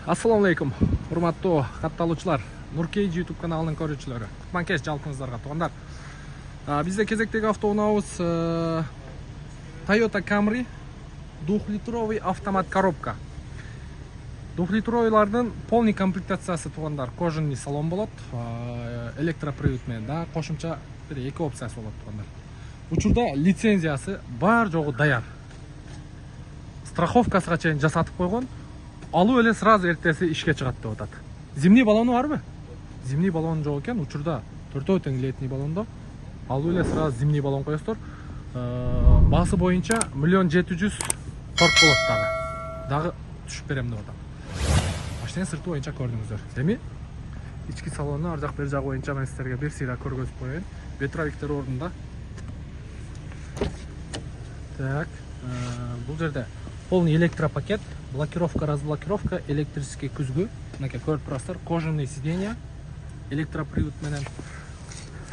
Assalomu alaykum, hurmatli qattoluvchilar, Nurkeyji YouTube kanalining ko'ruvchilari. Kutmankech jalqingizlarga tug'anlar. Bizda кезектегі avtounavuz Toyota Camry 2-litrovый автомат коробка. 2-litrovыйлардың полный комплектациясы туғандар. Кожаный салон болады, электропривод менен да кошумча бир эки опциясы болот туғандар. Учурда лицензиясы бар жогу даяр. Страховкасыга чейин жасатып койгон. Алуу эле сразу эртеси ишке чыгат деп атат. Зимний баллону барбы? Зимний баллон жок экен. Учурда 4 тең летний баллондо алуу эле сразу зимний баллон коесуңдар. Басы боюнча 1.700.000 торг болот дагы. Дагы түшүп берем деп атам. Машинанын сырты боюнча көрдүңүздөр. Эми ички салонну ар жак бер жагы боюнча мен силерге бир сыйра көргөзүп коеюн. Ветровиктер ордунда. Так, бул жерде полный электропакет, блокировка, разблокировка, электрический күзгү. Мынакей көрүп турасыздар, кожаный сиденья, электропривод менен.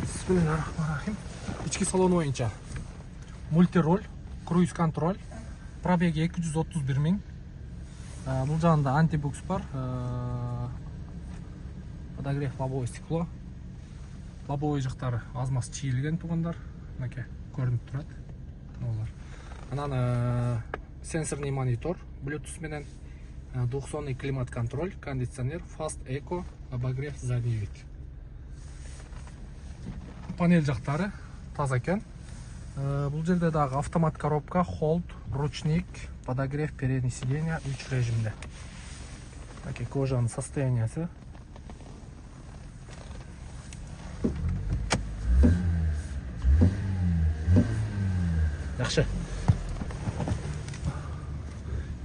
Бисмиллахиррахманиррахим. Ички салон боюнча мультироль, круиз контроль, пробеги 231 000. Бул жагында антибукс бар, подогрев лобовое стекло. Лобовой жактары аз маз чийилген тугандар. Мынакей көрүнүп турат. Анан сенсорный монитор, Bluetooth менен, двухзонный климат-контроль, кондиционер, Fast Eco, обогрев задний вид. Панель жактары таза экен. Бул жерде дагы автомат коробка, холд, ручник, подогрев передний сиденья 3 режимде. Такие кожаный состояниясы. Жакшы.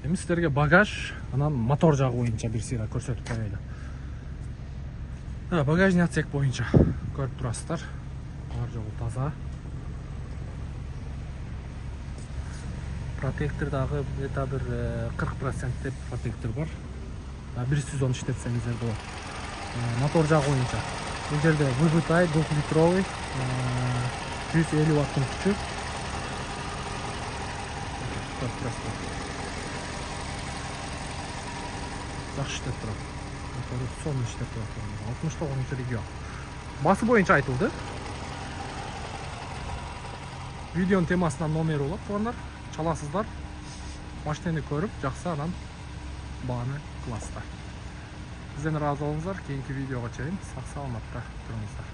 Эми силерге багаж, анан мотор жагы боюнча бир сыйра көрсөтүп коелу. Багажный отсек боюнча көрүп турасыздар. Бар жогу таза. Протектор дагы где-то бир 40% деп протектор бар. 110 иштетсеңиздер болот. Мотор жагы боюнча бул жерде VVTi 2-литровый 150 ваттын күчү. Жакшы иштеп турат. Мотору сонун иштеп турат. 69 регион. Басы боюнча айтылды. Видеонун темасынан номер болот, тугандар. Чаласыздар. Машинаны көрүп, жакшы анан бааны кыласыздар. Бизден ыраазы болуңуздар. Кийинки видеого чейин сак саламатта туруңуздар.